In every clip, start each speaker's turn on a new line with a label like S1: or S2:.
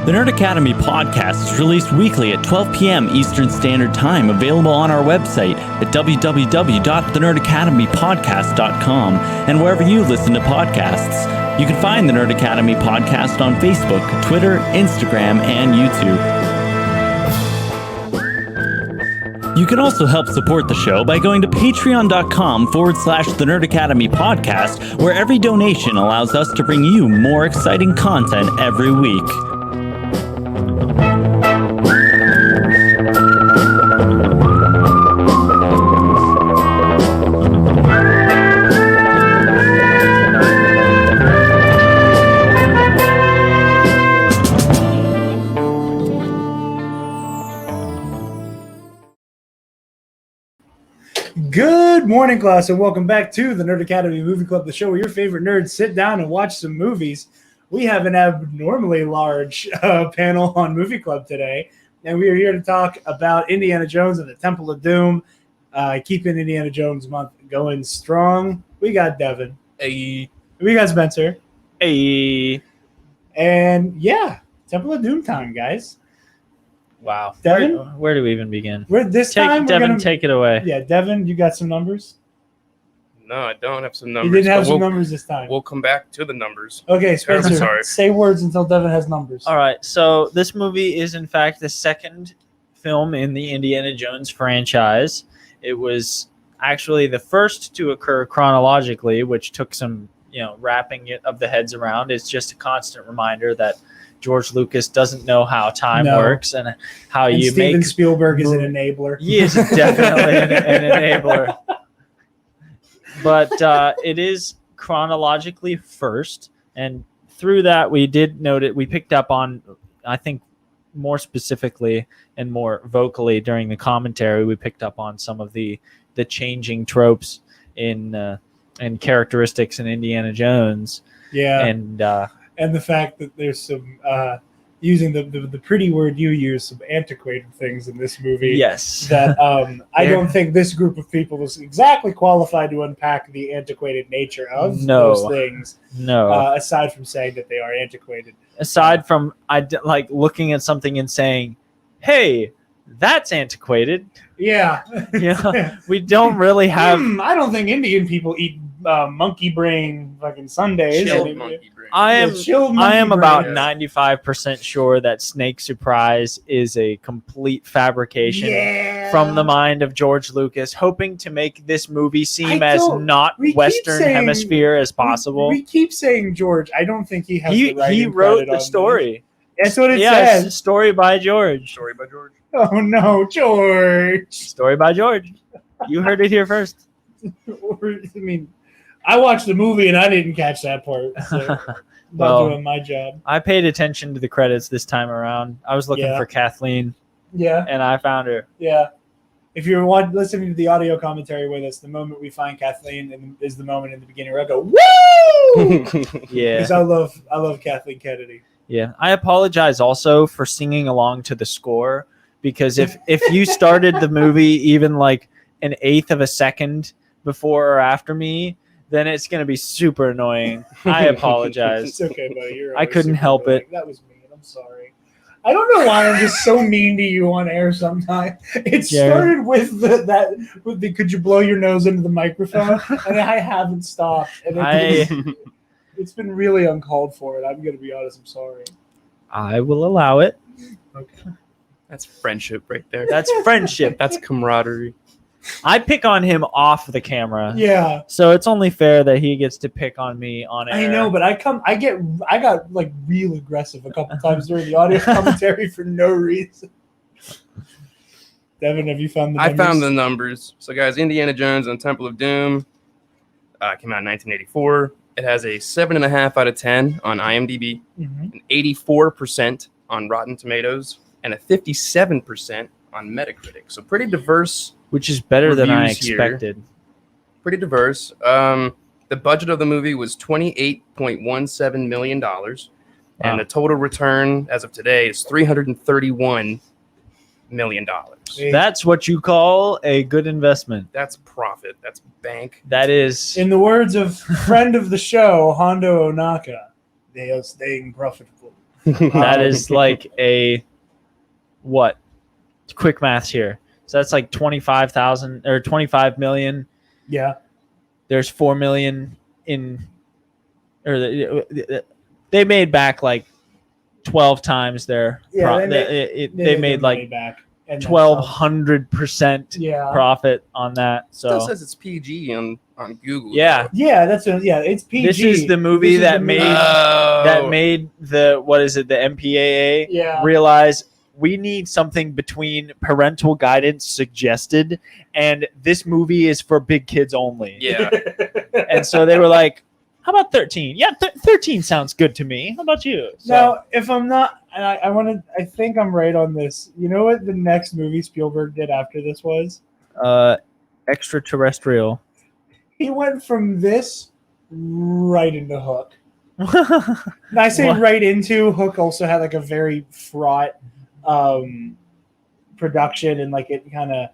S1: The Nerd Academy podcast is released weekly at 12 p.m. Eastern Standard Time, available on our website at www.thenerdacademypodcast.com and wherever you listen to podcasts. You can find the Nerd Academy podcast on Facebook, Twitter, Instagram, and YouTube. You can also help support the show by going to patreon.com/The Nerd Academy podcast, where every donation allows us to bring you more exciting content every week.
S2: Good morning, class, and welcome back to the Nerd Academy Movie Club, the show where your favorite nerds sit down and watch some movies. We have an abnormally large panel on Movie Club today, and we are here to talk about Indiana Jones and the Temple of Doom, keeping Indiana Jones month going strong. We got Devin.
S3: Hey.
S2: We got Spencer.
S1: Hey.
S2: And yeah, Temple of Doom time, guys.
S1: Wow.
S2: Devin?
S1: Where do we even begin?
S2: Devin,
S1: take it away.
S2: Yeah, Devin, you got some numbers?
S3: No, I don't have some numbers.
S2: You didn't have some numbers this time.
S3: We'll come back to the numbers.
S2: Okay, Spencer,
S3: Sorry.
S2: say words until Devin has numbers.
S4: All right, so this movie is in fact the second film in the Indiana Jones franchise. It was actually the first to occur chronologically, which took some, wrapping it of the heads around. It's just a constant reminder that George Lucas doesn't know how time works and how
S2: and
S4: you
S2: Steven
S4: make.
S2: Spielberg is an enabler.
S4: He is definitely an enabler. But it is chronologically first, and through that we did note it. We picked up on, I think, more specifically and more vocally during the commentary, we picked up on some of the changing tropes in and characteristics in Indiana Jones.
S2: Yeah,
S4: and
S2: the fact that there's some using the pretty word you use, some antiquated things in this movie.
S4: Yes,
S2: that I don't think this group of people is exactly qualified to unpack the antiquated nature of those things.
S4: No,
S2: aside from saying that they are antiquated.
S4: Aside from like looking at something and saying, "Hey, that's antiquated."
S2: Yeah,
S4: we don't really have.
S2: I don't think Indian people eat monkey brain fucking Sundays.
S3: Chilled monkey brain.
S4: I am about
S3: brain.
S4: 95% sure that Snake Surprise is a complete fabrication from the mind of George Lucas, hoping to make this movie seem as not Western Hemisphere as possible.
S2: We keep saying George. I don't think he has the right.
S4: He wrote the story.
S2: That's what it
S4: says.
S2: says.
S4: Story by George.
S3: Story by George.
S2: Oh no, George.
S4: Story by George. You heard it here first.
S2: I watched the movie and I didn't catch that part. So not doing my job.
S4: I paid attention to the credits this time around. I was looking for Kathleen.
S2: Yeah.
S4: And I found her.
S2: Yeah. If you're listening to the audio commentary with us, the moment we find Kathleen is the moment in the beginning where I go, woo!
S4: Yeah.
S2: Because I love Kathleen Kennedy.
S4: Yeah. I apologize also for singing along to the score, because if you started the movie even like an eighth of a second before or after me, then it's going to be super annoying. I apologize.
S2: It's okay, buddy.
S4: I couldn't help it.
S2: That was mean. I'm sorry. I don't know why I'm just so mean to you on air sometimes. It started with the could you blow your nose into the microphone? And I haven't stopped. And it's been really uncalled for. And I'm going to be honest. I'm sorry.
S4: I will allow it.
S2: Okay.
S3: That's friendship right there.
S4: That's friendship.
S3: That's camaraderie.
S4: I pick on him off the camera.
S2: Yeah.
S4: So it's only fair that he gets to pick on me on air.
S2: I know, but I got like real aggressive a couple times during the audio commentary for no reason. Devin, have you found the numbers?
S3: I found the numbers. So guys, Indiana Jones and Temple of Doom came out in 1984. It has a 7.5 out of 10 on IMDb, an 84% on Rotten Tomatoes, and a 57% on Metacritic. So pretty diverse.
S4: Which is better than I
S3: Reviews
S4: expected.
S3: Here. Pretty diverse. The budget of the movie was $28.17 million. And the total return as of today is $331 million.
S4: That's what you call a good investment.
S3: That's profit. That's bank.
S4: That is.
S2: In the words of friend of the show, Hondo Onaka, they are staying profitable.
S4: That is like a what? Quick maths here. So that's like 25,000 or 25 million.
S2: Yeah.
S4: There's 4 million in, or they made back like 12 times their.
S2: Yeah,
S4: They made
S2: their
S4: like
S2: money back. And then some.
S4: 1,200%
S2: Yeah.
S4: profit on that.
S3: Still
S4: So
S3: says it's PG on Google.
S4: Yeah.
S3: though.
S2: Yeah, it's PG.
S4: this is the movie
S2: This is
S4: that
S2: the
S4: made
S2: movie-
S4: that
S3: Oh.
S4: made the the MPAA
S2: Yeah.
S4: realize we need something between parental guidance suggested and this movie is for big kids only.
S3: Yeah.
S4: And so they were like, how about 13? Yeah, 13 sounds good to me. How about you? So,
S2: Now, if I'm not, and I think I'm right on this. You know what the next movie Spielberg did after this was?
S4: extraterrestrial.
S2: He went from this right into Hook. And I say
S4: What?
S2: right into Hook. Also had like a very fraught production, and like it kind of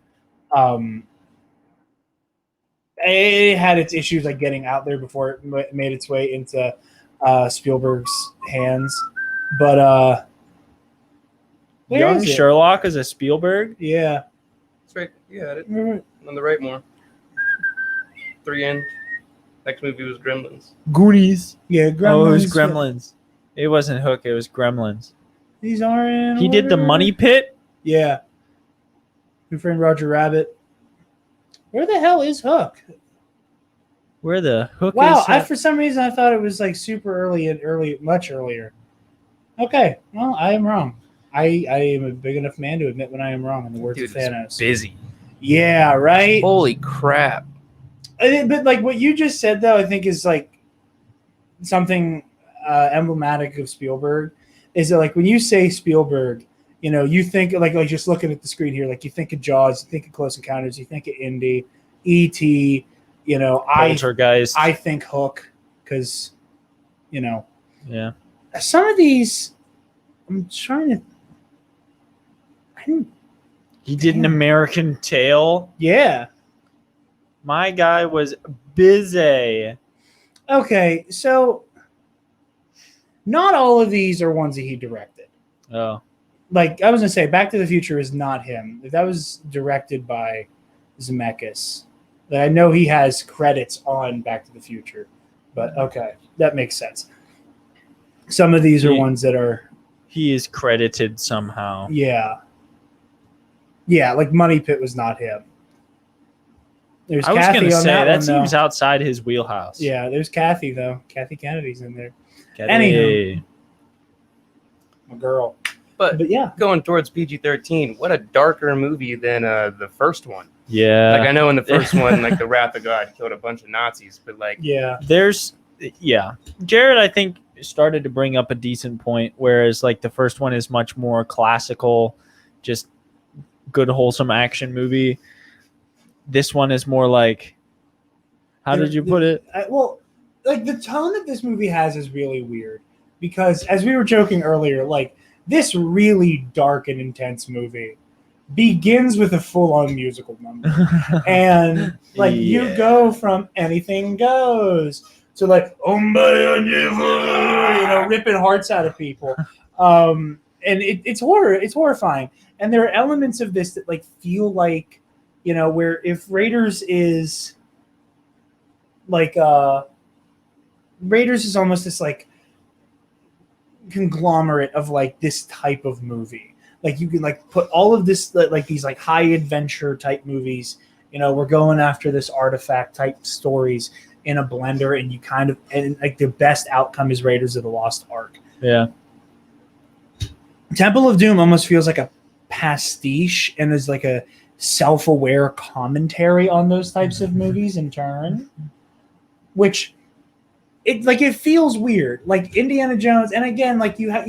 S2: it had its issues like getting out there before it made its way into Spielberg's hands. But where
S4: Young
S2: is it?
S4: Sherlock is a Spielberg.
S2: Yeah.
S3: That's right. You had it.
S2: Remember
S3: On the right more. 3 in. Next movie was Gremlins.
S4: Goonies.
S2: Yeah, Gremlins.
S4: Oh, it was Gremlins. It wasn't Hook. It was Gremlins.
S2: These are in
S4: He did the
S2: order.
S4: Money Pit.
S2: Yeah. Who Framed Roger Rabbit. Where the hell is Hook?
S4: Where the Hook
S2: Wow,
S4: is.
S2: for some reason I thought it was like super early, much earlier. Okay, well, I am wrong. I am a big enough man to admit when I am wrong, in the words
S3: Dude,
S2: of
S3: it's
S2: Thanos.
S3: busy.
S2: Yeah, right?
S3: Holy crap.
S2: But like what you just said, though, I think is like something emblematic of Spielberg. Is that like when you say Spielberg, you know, you think like just looking at the screen here, like you think of Jaws, you think of Close Encounters, you think of Indy, E.T., you know,
S4: Poltergeist.
S2: I think Hook, because, you know,
S4: Yeah.
S2: some of these, I'm trying to,
S4: He did an
S2: Damn.
S4: American Tail.
S2: yeah.
S4: My guy was busy.
S2: Okay, so not all of these are ones that he directed.
S4: Oh.
S2: Like I was gonna say, Back to the Future is not him. That was directed by Zemeckis. Like, I know he has credits on Back to the Future, but okay, that makes sense. Some of these are
S4: He-
S2: ones that are,
S4: He is credited somehow.
S2: yeah, like Money Pit was not him. There's
S4: I was
S2: Kathy
S4: going to
S2: on
S4: say, that
S2: one,
S4: seems
S2: though.
S4: outside his wheelhouse.
S2: Yeah, there's Kathy though. Kathy Kennedy's in there.
S4: Get
S2: Anywho.
S4: it.
S2: My girl.
S3: But
S2: But yeah,
S3: going towards PG-13, what a darker movie than the first one.
S4: Yeah.
S3: Like I know in the first one, like the Wrath of God killed a bunch of Nazis, but like
S2: yeah.
S4: Jarod, I think, started to bring up a decent point, whereas like the first one is much more classical, just good wholesome action movie. This one is more like, how did you put it?
S2: Well, like the tone that this movie has is really weird because, as we were joking earlier, like this really dark and intense movie begins with a full-on musical number, and like you
S4: Yeah.
S2: go from anything goes to like ripping hearts out of people, and it's horrifying, and there are elements of this that like feel like, you know, where if Raiders is like Raiders is almost this like conglomerate of like this type of movie. Like you can like put all of this like these like high adventure type movies, you know, we're going after this artifact type stories in a blender, and you kind of, and like the best outcome is Raiders of the Lost Ark.
S4: Yeah.
S2: Temple of Doom almost feels like a pastiche and is like a self-aware commentary on those types of movies in turn, which it feels weird, like Indiana Jones. And again, like you have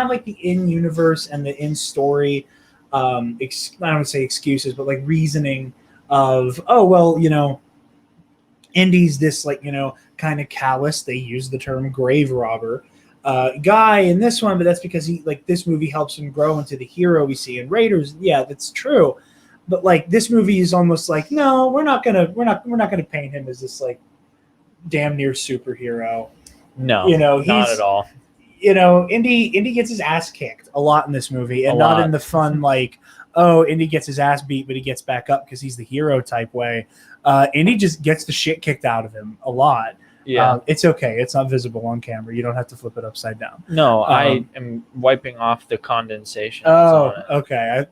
S2: like the in-universe and the in-story I don't say excuses, but like reasoning of, oh well, you know, Indy's this like, you know, kind of callous, they use the term grave robber guy in this one, but that's because he, like, this movie helps him grow into the hero we see in Raiders. Yeah, that's true. But like this movie is almost like, no, we're not gonna paint him as this like damn near superhero.
S4: No,
S2: You know,
S4: not
S2: he's-
S4: at all.
S2: Indy gets his ass kicked a lot in this movie, and not in the fun like, oh, Indy gets his ass beat, but he gets back up because he's the hero type way. Indy just gets the shit kicked out of him a lot.
S4: Yeah,
S2: it's okay. It's not visible on camera. You don't have to flip it upside down.
S4: no, I am wiping off the condensation.
S2: Oh, okay.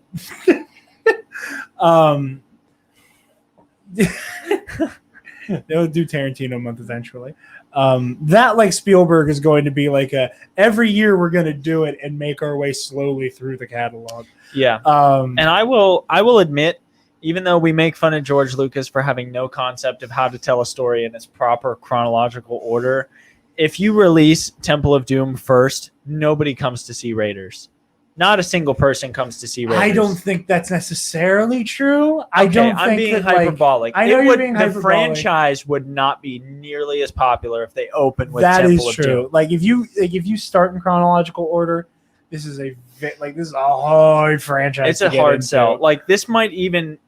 S2: They'll do Tarantino month eventually. That like Spielberg is going to be like every year we're going to do it and make our way slowly through the catalog.
S4: Yeah. And I will admit, even though we make fun of George Lucas for having no concept of how to tell a story in its proper chronological order, if you release Temple of Doom first, nobody comes to see Raiders. Not a single person comes to see Raiders.
S2: I don't think that's necessarily true.
S4: I'm being hyperbolic.
S2: I know you're being hyperbolic.
S4: The franchise would not be nearly as popular if they opened with
S2: Temple
S4: of Doom.
S2: That is true. Like if you start in chronological order, this is a hard franchise.
S4: It's a hard sell. Like this might even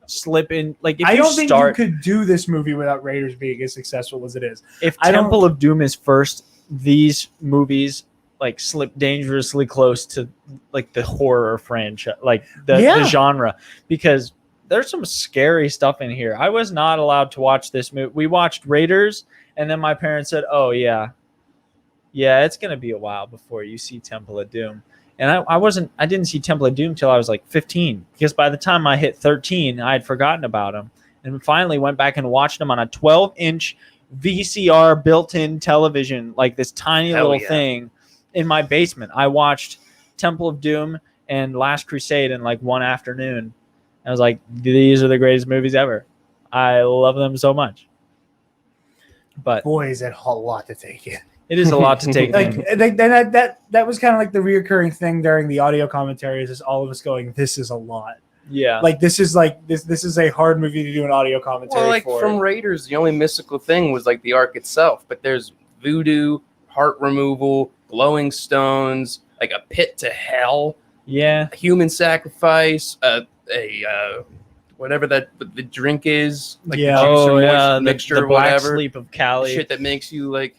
S4: slip in. Like if
S2: I don't think you could do this movie without Raiders being as successful as it is.
S4: If Temple of Doom is first, these movies like slip dangerously close to like the horror franchise, like the genre, because there's some scary stuff in here. I was not allowed to watch this movie. We watched Raiders, and then my parents said, "Oh yeah, it's gonna be a while before you see Temple of Doom." And I didn't see Temple of Doom till I was like 15, because by the time I hit 13, I had forgotten about him, and finally went back and watched him on a 12-inch VCR built-in television, like this tiny little thing in my basement. I watched Temple of Doom and Last Crusade in like one afternoon. I was like, these are the greatest movies ever. I love them so much. But
S2: boy, is that a lot to take in.
S4: It is a lot to take in.
S2: That was kind of like the reoccurring thing during the audio commentaries, is all of us going, "This is a lot."
S4: Yeah,
S2: like this is a hard movie to do an audio commentary.
S3: Well, like
S2: for.
S3: From Raiders, the only mystical thing was like the arc itself, but there's voodoo, heart removal, glowing stones, like a pit to hell, a human sacrifice, whatever that the drink is, like the juice or moist mixture,
S4: the
S3: or
S4: black
S3: whatever,
S4: sleep of Cali,
S3: shit that makes you like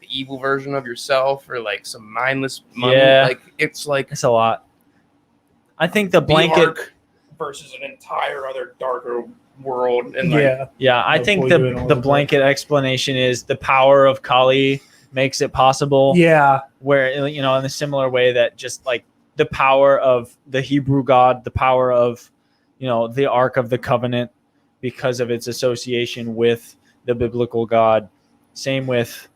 S3: the evil version of yourself, or like some mindless mummy. Like it's
S4: a lot. I think the blanket
S3: versus an entire other darker world, and
S4: I think the blanket explanation is the power of Kali makes it possible. Where, in a similar way that just like the power of the Hebrew God, the power of, the Ark of the Covenant, because of its association with the biblical God. Same with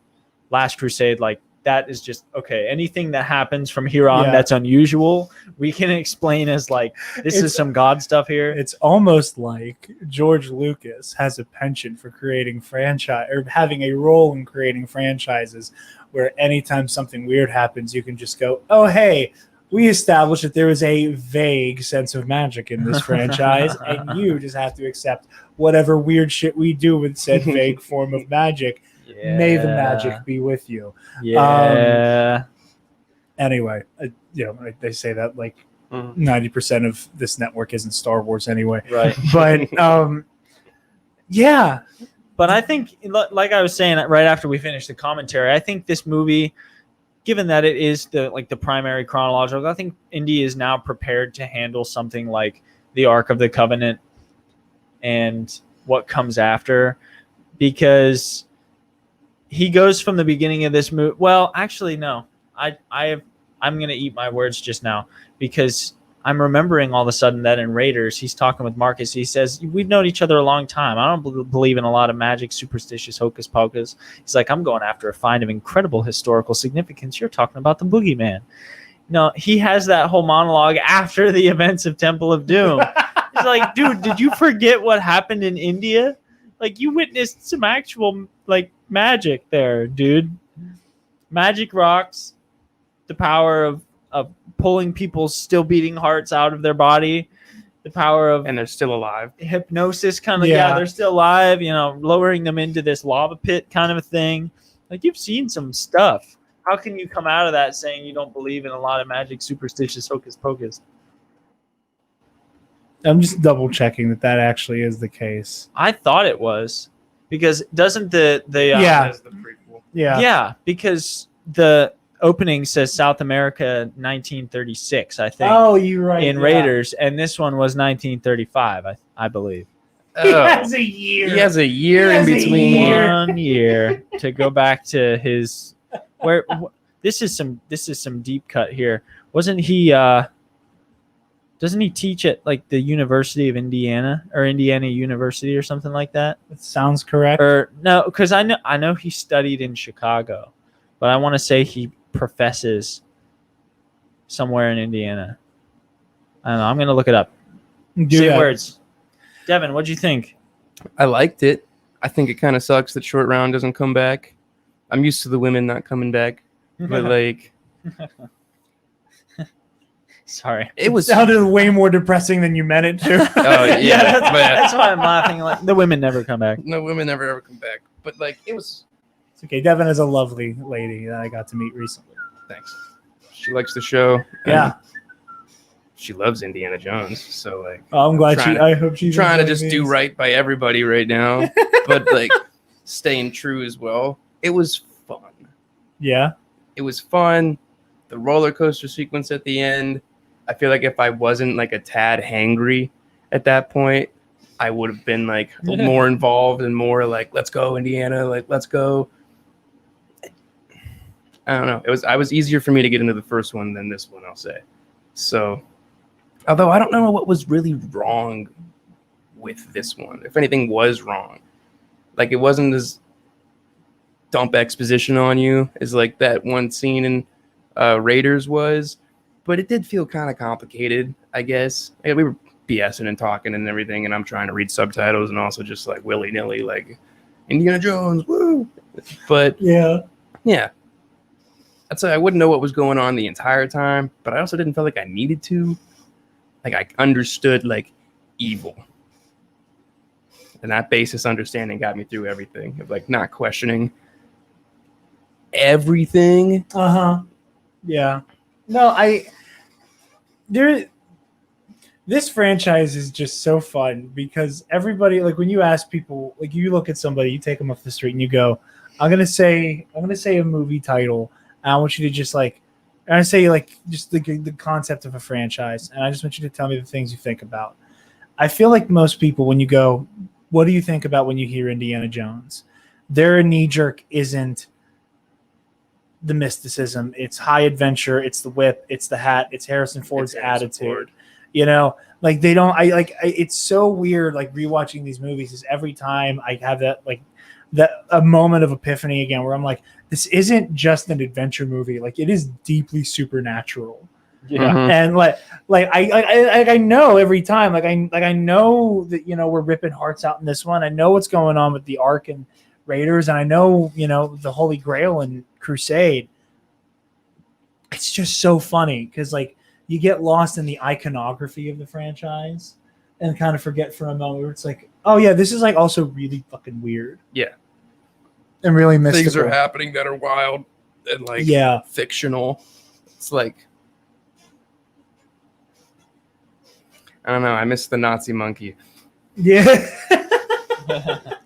S4: Last Crusade. Like that is just okay. Anything that happens from here on that's unusual, we can explain as like this is some God stuff here.
S2: It's almost like George Lucas has a penchant for creating franchise, or having a role in creating franchises, where anytime something weird happens, you can just go, "Oh, hey, we established that there is a vague sense of magic in this franchise, and you just have to accept whatever weird shit we do with said vague form of magic. May the magic be with you." Anyway, they say that like 90% of this network isn't Star Wars anyway.
S4: Right.
S2: But
S4: But I think, like I was saying right after we finished the commentary, I think this movie, given that it is the primary chronological, I think Indy is now prepared to handle something like the Ark of the Covenant and what comes after, because he goes from the beginning of this movie. Well, actually, no. I'm going to eat my words just now, because I'm remembering all of a sudden that in Raiders, he's talking with Marcus. He says, we've known each other a long time. I don't believe in a lot of magic, superstitious hocus pocus. He's like, I'm going after a find of incredible historical significance. You're talking about the boogeyman. No, he has that whole monologue after the events of Temple of Doom. He's like, dude, did you forget what happened in India? Like, you witnessed some actual magic there, dude. Magic rocks, the power of pulling people's still beating hearts out of their body, the power of,
S3: and they're still alive,
S4: hypnosis kind of, they're still alive, lowering them into this lava pit kind of a thing. Like, you've seen some stuff. How can you come out of that saying you don't believe in a lot of magic, superstitious hocus pocus?
S2: I'm just double checking that actually is the case.
S4: I thought it was, because doesn't the
S3: as the prequel.
S4: because the opening says South America 1936, I think.
S2: Oh, you're right.
S4: in
S2: yeah.
S4: Raiders, and this one was 1935, I believe.
S2: He
S3: Oh,
S2: has a year.
S3: he has a year
S2: He
S3: in
S2: has a
S3: between.
S2: year.
S4: 1 year to go back to his this is some deep cut here. Wasn't he doesn't he teach at like the University of Indiana or Indiana University or something like that?
S2: That sounds correct.
S4: Or no, because I know he studied in Chicago, but I want to say he professes somewhere in Indiana. I don't know. I'm gonna look it up.
S2: Do
S4: Say
S2: that.
S4: words. Devin, what'd you think?
S3: I liked it. I think it kind of sucks that Short Round doesn't come back. I'm used to the women not coming back, but like
S4: Sorry.
S3: it was.
S2: sounded way more depressing than you meant it to.
S3: Oh yeah, but
S4: That's why I'm laughing. Like the women never come back.
S3: no women never ever come back. But like it was.
S2: It's okay. Devin is a lovely lady that I got to meet recently.
S3: Thanks. She likes the show.
S2: Yeah.
S3: and she loves Indiana Jones. So like.
S2: Oh, I'm glad
S3: Trying
S2: she.
S3: to-
S2: I hope she's
S3: Trying to
S2: enjoying
S3: just do
S2: these.
S3: right by everybody right now, but like staying true as well. It was fun.
S2: Yeah.
S3: It was fun. The roller coaster sequence at the end. I feel like if I wasn't like a tad hangry at that point, I would have been like more involved and more like, let's go, Indiana, like let's go. I don't know. I was easier for me to get into the first one than this one, I'll say. So, although I don't know what was really wrong with this one. If anything was wrong, like it wasn't as dump exposition on you as like that one scene in Raiders was, but it did feel kind of complicated, I guess. Like, we were BSing and talking and everything, and I'm trying to read subtitles and also just like willy-nilly, like Indiana Jones, woo! But
S2: Yeah.
S3: yeah, I'd say I wouldn't know what was going on the entire time, but I also didn't feel like I needed to. Like I understood like evil. And that basis understanding got me through everything of like not questioning everything.
S2: Uh-huh. Yeah. No, this franchise is just so fun because everybody, like when you ask people, like you look at somebody, you take them off the street and you go, I'm gonna say a movie title, and I want you to just like, I'm gonna say like just the concept of a franchise, and I just want you to tell me the things you think about. I feel like most people, when you go, what do you think about when you hear Indiana Jones? Their knee jerk isn't the mysticism. It's high adventure. It's the whip. It's the hat. It's Harrison Ford's attitude. You know, like they don't. It's so weird. Like rewatching these movies is every time I have that a moment of epiphany again, where I'm like, this isn't just an adventure movie. Like it is deeply supernatural.
S4: Yeah.
S3: Mhm.
S2: And I know every time. I know that we're ripping hearts out in this one. I know what's going on with the Ark and Raiders, and I know the Holy Grail and Crusade. It's just so funny because like you get lost in the iconography of the franchise and kind of forget for a moment where it's like, oh yeah, this is like also really fucking weird.
S3: Yeah.
S2: And really mystical.
S3: Things are happening that are wild and like fictional. It's like, I don't know. I miss the Nazi monkey.
S2: Yeah.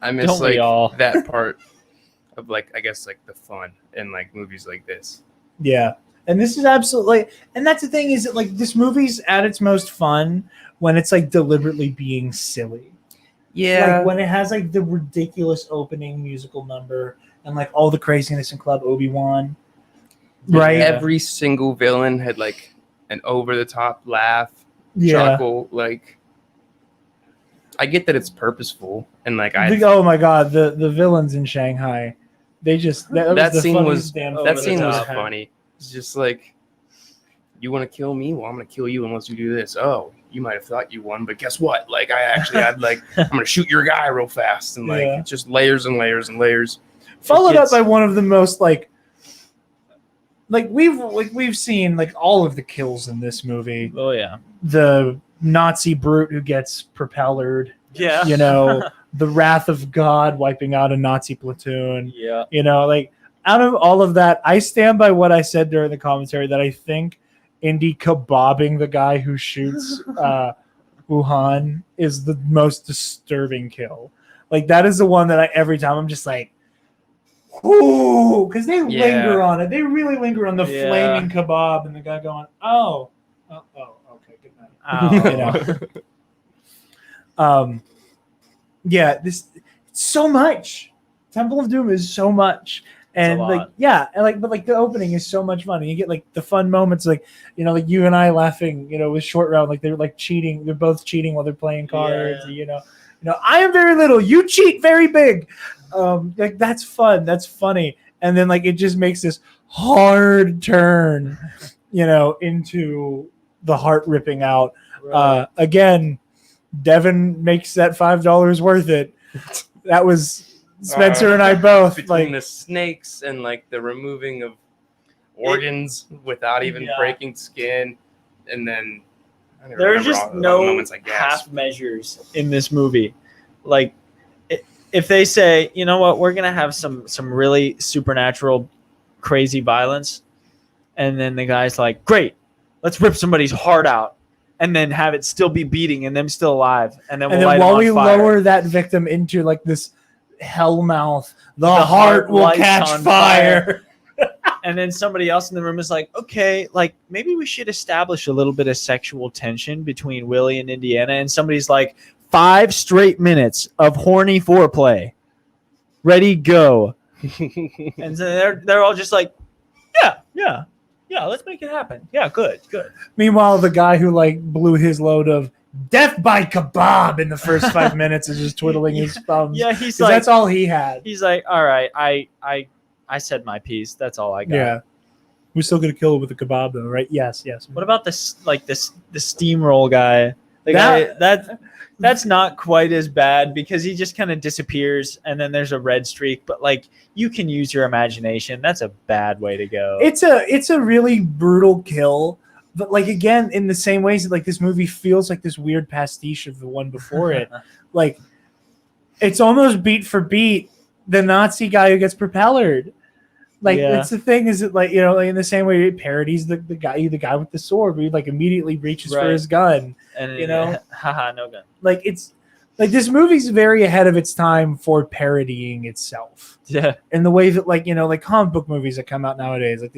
S3: I miss
S4: Don't we
S3: like
S4: all?
S3: that part of like, I guess like the fun in like movies like this.
S2: Yeah. And this is absolutely, and that's the thing is that like this movie's at its most fun when it's like deliberately being silly.
S3: Yeah.
S2: Like when it has like the ridiculous opening musical number and like all the craziness in Club Obi-Wan. Right?
S3: Every single villain had like an over the top laugh, chuckle. Like, I get that it's purposeful and like
S2: Oh my god, the villains in Shanghai. They just
S3: that scene was
S2: funny.
S3: funny. It's just like, you want to kill me? Well, I'm going to kill you unless you do this. Oh, you might have thought you won, but guess what? Like, I'm going to shoot your guy real fast. And like, it's just layers and layers and layers.
S2: Followed up by one of the most like we've seen like all of the kills in this movie.
S4: Oh yeah.
S2: The Nazi brute who gets propellered.
S4: Yeah.
S2: The wrath of God wiping out a Nazi platoon.
S4: Yeah.
S2: Like out of all of that, I stand by what I said during the commentary that I think Indy kebabbing the guy who shoots Wuhan is the most disturbing kill. Like that is the one that every time I'm just like, ooh, because they
S3: Yeah.
S2: linger on it. They really linger on the
S4: Yeah.
S2: flaming kebab and the guy going, oh, okay, good night.
S4: Oh.
S2: You know. Yeah, this so much. Temple of Doom is so much. And
S4: a
S2: like
S4: lot.
S2: yeah, and like but like the opening is so much fun. And you get like the fun moments, like like you and I laughing, with Short Round, like they're like cheating. They're both cheating while they're playing cards.
S4: Yeah.
S2: I am very little. You cheat very big. Like that's fun. That's funny. And then like it just makes this hard turn, into the heart ripping out.
S4: Right.
S2: Again, Devin makes that $5 worth it. That was Spencer and I both
S3: between
S2: like
S3: the snakes and like the removing of organs without even
S4: Yeah.
S3: breaking skin, and then I don't
S4: There's
S3: remember
S4: just
S3: all the
S4: no
S3: moments I guess.
S4: half measures in this movie. Like, if they say, you know what, we're gonna have some really supernatural, crazy violence, and then the guy's like, great, let's rip somebody's heart out, and then have it still be beating and them still alive, and then we'll light
S2: while
S4: them
S2: we
S4: on fire.
S2: lower that victim into like this hell mouth, the
S4: The
S2: heart will
S4: lights
S2: catch
S4: on
S2: fire.
S4: And then somebody else in the room is like, okay, like maybe we should establish a little bit of sexual tension between Willie and Indiana. And somebody's like, 5 straight minutes of horny foreplay. Ready, go. And so they're all just like, yeah, let's make it happen. Yeah, good.
S2: Meanwhile, the guy who like blew his load of death by kebab in the first 5 minutes is just twiddling his thumbs.
S4: Yeah, he's
S2: 'Cause
S4: like,
S2: that's all he had.
S4: he's like, all right, I said my piece. That's all I got.
S2: Yeah. We're still gonna kill it with a kebab though, right? Yes.
S4: What about this, like the steamroll guy? The
S2: That-
S4: guy that's not quite as bad because he just kind of disappears and then there's a red streak. But like, you can use your imagination. That's a bad way to go.
S2: It's a really brutal kill, but like again, in the same ways that like this movie feels like this weird pastiche of the one before it. Like it's almost beat for beat the Nazi guy who gets propellered. Like
S4: Yeah.
S2: it's the thing is that like like in the same way it parodies the guy with the sword where he like immediately reaches for
S4: Right.
S2: his gun.
S4: and haha, no gun.
S2: Like it's like this movie's very ahead of its time for parodying itself.
S4: Yeah,
S2: In the way that like like comic book movies that come out nowadays, like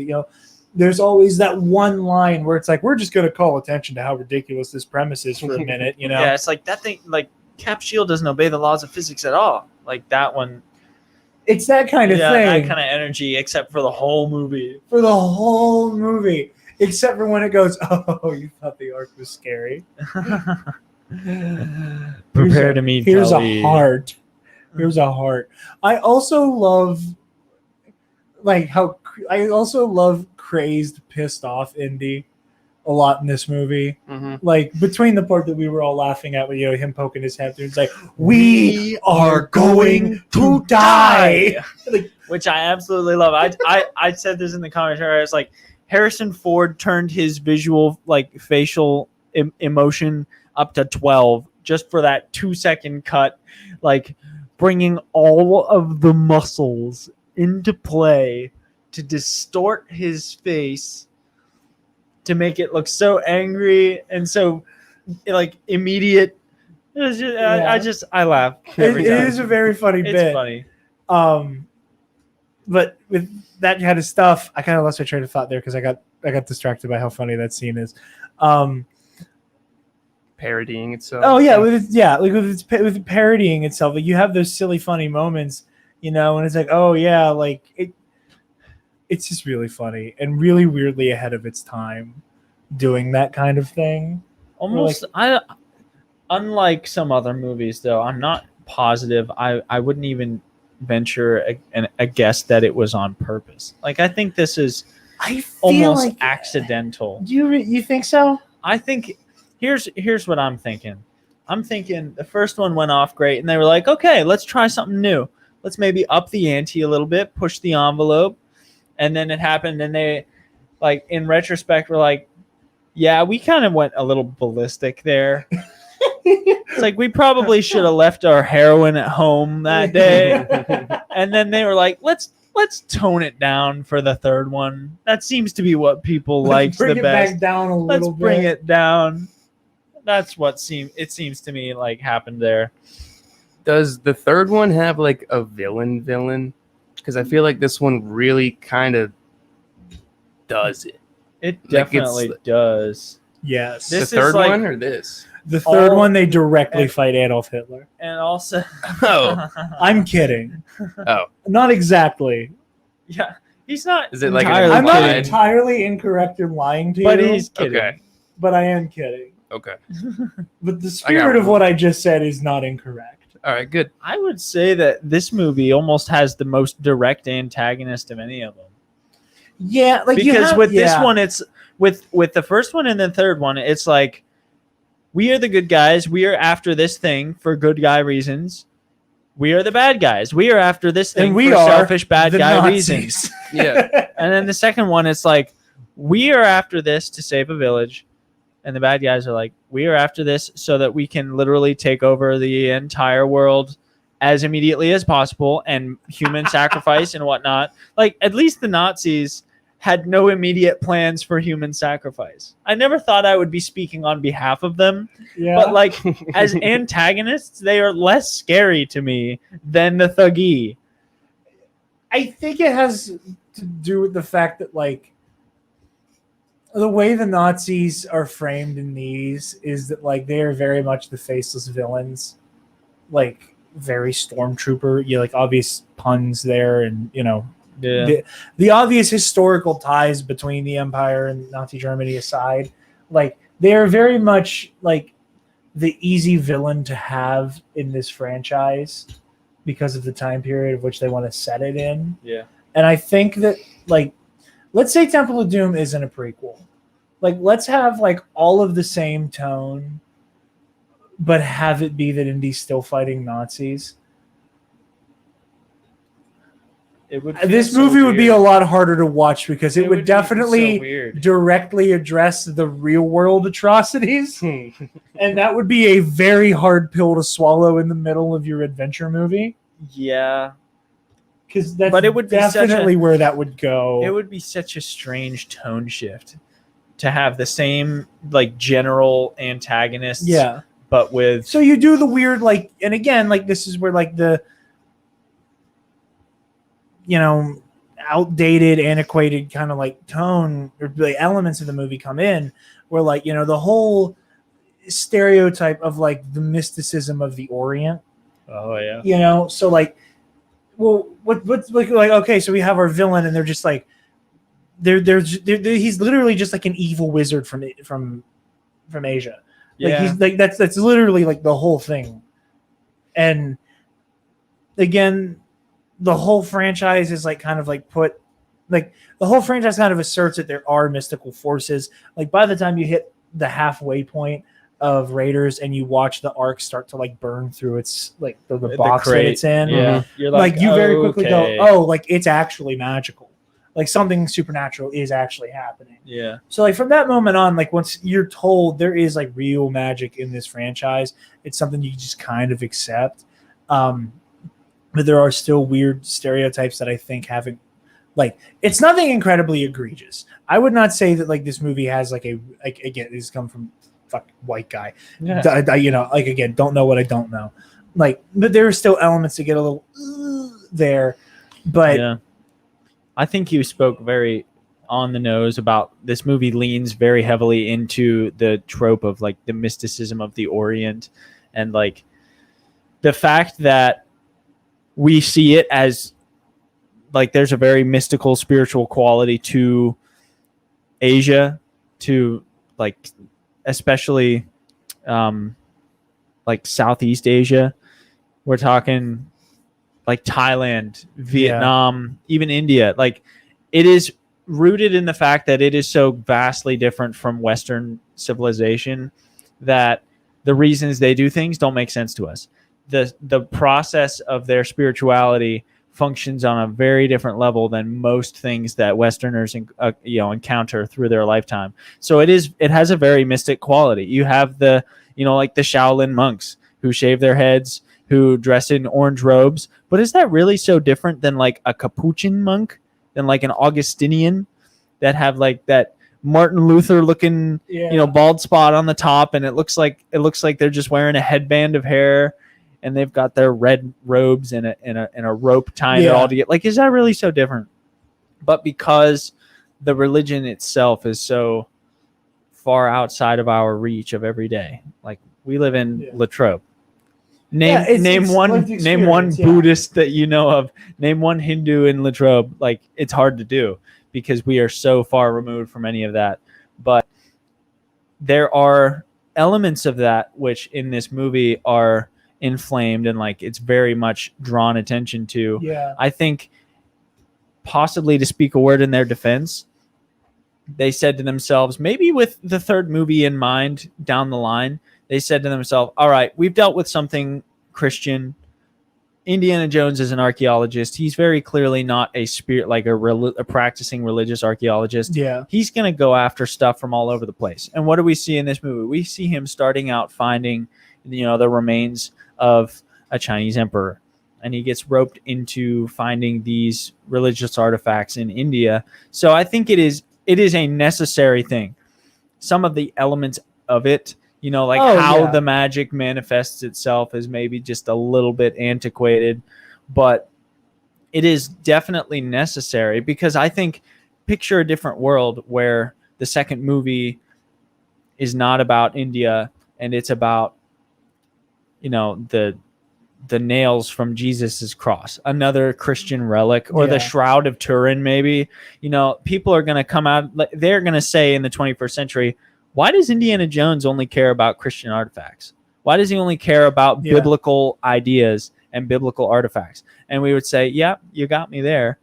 S2: there's always that one line where it's like we're just gonna call attention to how ridiculous this premise is for a minute,
S4: yeah. It's like that thing. Like Cap Shield doesn't obey the laws of physics at all. Like that one.
S2: It's that kind of
S4: Yeah,
S2: thing
S4: that kind of energy, except for the whole movie.
S2: for the whole movie, except for when it goes, oh, you thought the arc was scary.
S4: Prepare to meet.
S2: Here's
S4: Kelly.
S2: a heart. Here's a heart. I also love crazed, pissed off Indy a lot in this movie.
S3: Mm-hmm.
S2: Like between the part that we were all laughing at with him poking his head through, it's like we are going to die. Like,
S4: Which I absolutely love. I said this in the commentary. I was like, Harrison Ford turned his visual, like facial emotion up to 12 just for that 2-second cut, like bringing all of the muscles into play to distort his face to make it look so angry and so like immediate. It was just, I laugh every
S2: it
S4: time.
S2: is a very funny
S4: It's
S2: bit.
S4: funny.
S2: But with that kind of stuff, I kind of lost my train of thought there because I got distracted by how funny that scene is.
S3: Parodying itself.
S2: Oh yeah, with parodying itself, like you have those silly, funny moments, and it's like, oh yeah, like it's just really funny and really weirdly ahead of its time, doing that kind of thing.
S4: Almost, unlike some other movies, though, I'm not positive. I wouldn't even venture a guess that it was on purpose. Like, I think this is
S2: I feel
S4: almost
S2: like
S4: accidental.
S2: you think so?
S4: I think here's what I'm thinking. I'm thinking the first one went off great, and they were like, okay, let's try something new. Let's maybe up the ante a little bit, push the envelope, and then it happened, and they, like, in retrospect, were like, yeah, we kind of went a little ballistic there. It's like we probably should have left our heroin at home that day. And then they were like, let's tone it down for the third one. That seems to be what people like the
S2: Bring it
S4: best.
S2: back down a
S4: Let's
S2: little
S4: bring
S2: bit.
S4: it down. That's what seems to me like happened there.
S3: Does the third one have like a villain? because I feel like this one really kind of does it.
S4: It
S3: Like, it's-
S4: definitely does.
S2: Yes.
S4: This
S3: the
S4: is
S3: third
S4: like-
S3: one or this?
S2: The third
S4: all-
S2: one, they directly
S4: and-
S2: fight Adolf Hitler.
S4: And also,
S3: Oh.
S2: I'm kidding.
S3: Oh,
S2: Not exactly.
S4: yeah, he's not
S3: is it like an
S4: entirely
S2: I'm not
S3: implied-
S4: kidding,
S2: entirely incorrect in lying to
S4: but
S2: you,
S4: he's kidding.
S3: Okay.
S2: but I am kidding.
S3: Okay.
S2: But the spirit of what I just said is not incorrect.
S3: All right. Good.
S4: I would say that this movie almost has the most direct antagonist of any of them.
S2: Yeah, like you
S4: Because
S2: have-
S4: with this
S2: yeah.
S4: one, it's with the first one and the third one, it's like we are the good guys. We are after this thing for good guy reasons. We are the bad guys. We are after this thing
S2: and we
S4: for
S2: are
S4: selfish bad
S2: the
S4: guy
S2: Nazis.
S4: reasons.
S3: Yeah.
S4: And then the second one, it's like we are after this to save a village, and the bad guys are like we are after this so that we can literally take over the entire world as immediately as possible and human sacrifice and whatnot. Like at least the Nazis had no immediate plans for human sacrifice. I never thought I would be speaking on behalf of them,
S2: Yeah.
S4: but like as antagonists, they are less scary to me than the Thuggee.
S2: I think it has to do with the fact that like the way the Nazis are framed in these is that like they are very much the faceless villains, like very stormtrooper. You like obvious puns there, and you know the obvious historical ties between the Empire and Nazi Germany aside, like they are very much like the easy villain to have in this franchise because of the time period of which they want to set it in.
S4: Yeah.
S2: And I think that, like, let's say Temple of Doom isn't a prequel. Like, let's have, like, all of the same tone, but have it be that Indy's still fighting Nazis.
S4: It would
S2: This
S4: feel so
S2: movie would be a
S4: weird.
S2: lot harder to watch because it would
S4: be so
S2: definitely
S4: weird.
S2: directly address the real-world atrocities.
S3: Hmm.
S2: And that would be a very hard pill to swallow in the middle of your adventure movie.
S4: Yeah.
S2: Because that's
S4: But it would be such a-
S2: definitely where that would go.
S4: It would be such a strange tone shift to have the same like general antagonists,
S2: yeah.
S4: but with
S2: So you do the weird, like, and again, like, this is where, like, the, you know, outdated, antiquated kind of, like, tone or the elements of the movie come in, where, like, you know, the whole stereotype of, like, the mysticism of the Orient,
S4: oh yeah,
S2: you know? So, like, well, what's like, okay, so we have our villain, and they're just, like, he's literally just, like, an evil wizard from Asia. Like
S4: yeah.
S2: he's like that's literally like the whole thing. And again, the whole franchise is like kind of like put like the whole franchise kind of asserts that there are mystical forces. Like by the time you hit the halfway point of Raiders and you watch the arc start to like burn through its like the box that
S4: crate.
S2: it's in,
S4: Yeah, you're
S2: like you very quickly
S4: okay.
S2: go, oh, like it's actually magical. Like something supernatural is actually happening.
S4: Yeah,
S2: So like from that moment on, like once you're told there is like real magic in this franchise, it's something you just kind of accept. But there are still weird stereotypes that I think haven't like it's nothing incredibly egregious. I would not say that like this movie has like a like again this come from fuck white guy.
S4: yeah.
S2: You know, like again, don't know what I don't know. Like, but there are still elements to get a little there. But
S4: Yeah. I think you spoke very on the nose about this movie leans very heavily into the trope of like the mysticism of the Orient and like the fact that we see it as like there's a very mystical spiritual quality to Asia, to like especially like Southeast Asia. We're talking like Thailand, Vietnam, even India. Like it is rooted in the fact that it is so vastly different from Western civilization that the reasons they do things don't make sense to us. The process of their spirituality functions on a very different level than most things that Westerners encounter through their lifetime. So it has a very mystic quality. You have the like the Shaolin monks who shave their heads, who dress in orange robes. But is that really so different than like a Capuchin monk, than like an Augustinian that have like that Martin Luther looking,
S2: yeah.
S4: bald spot on the top, and it looks like they're just wearing a headband of hair. and they've got their red robes and a rope tying it all together. Like, is that really so different? But because the religion itself is so far outside of our reach of every day, like we live in Latrobe. Name one Buddhist that you know of. Name one Hindu in Latrobe. Like, it's hard to do because we are so far removed from any of that. But there are elements of that which in this movie are inflamed and like it's very much drawn attention to.
S2: Yeah.
S4: I think possibly to speak a word in their defense, they said to themselves, maybe with the third movie in mind down the line, they said to themselves, all right, we've dealt with something Christian. Indiana Jones is an archaeologist. He's very clearly not a spirit, like a practicing religious archaeologist.
S2: Yeah.
S4: He's going to go after stuff from all over the place. And what do we see in this movie? We see him starting out finding, the remains of a Chinese emperor. And he gets roped into finding these religious artifacts in India. So I think it is a necessary thing. Some of the elements of it, how the magic manifests itself is maybe just a little bit antiquated, but it is definitely necessary because I think picture a different world where the second movie is not about India and it's about, the nails from Jesus's cross, another Christian relic, or the Shroud of Turin, maybe. People are going to come out, they're going to say in the 21st century, why does Indiana Jones only care about Christian artifacts? Why does he only care about biblical ideas and biblical artifacts? And we would say, yeah, you got me there.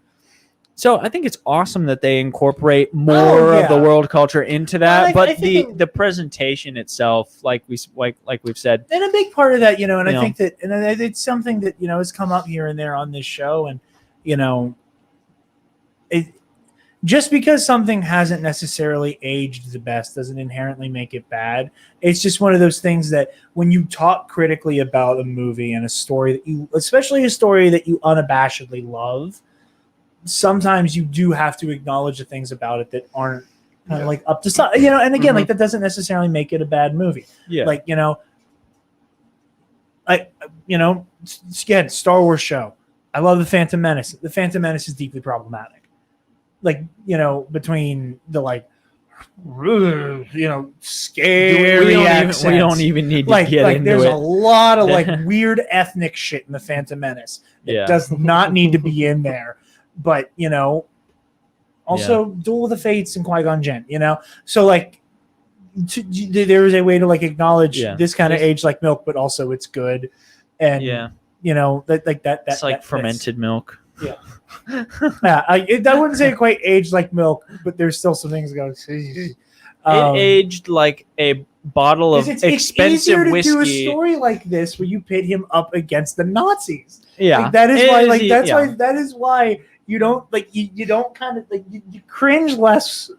S4: So I think it's awesome that they incorporate more of the world culture into that. Well, but the presentation itself, like we've said,
S2: and a big part of that, and I think that, and it's something that has come up here and there on this show, and it just because something hasn't necessarily aged the best doesn't inherently make it bad. It's just one of those things that when you talk critically about a movie and a story especially a story that you unabashedly love, sometimes you do have to acknowledge the things about it that aren't kind of like up to some, and again, like that doesn't necessarily make it a bad movie.
S4: Yeah.
S2: Like, again, Star Wars show. I love the Phantom Menace. The Phantom Menace is deeply problematic. Like, between the scary accents.
S4: We don't even need to get into
S2: there's
S4: it.
S2: a lot of weird ethnic shit in the Phantom Menace that does not need to be in there. But also Duel of the Fates and Qui-Gon Jinn, so there is a way to acknowledge this kind of age like milk, but also it's good, and that
S4: it's like fermented milk.
S2: Yeah, I wouldn't say it quite aged like milk, but there's still some things going.
S4: It aged like a bottle of expensive whiskey.
S2: To do a story like this where you pit him up against the Nazis.
S4: Yeah,
S2: that is why. That is why you don't you don't kind of you cringe less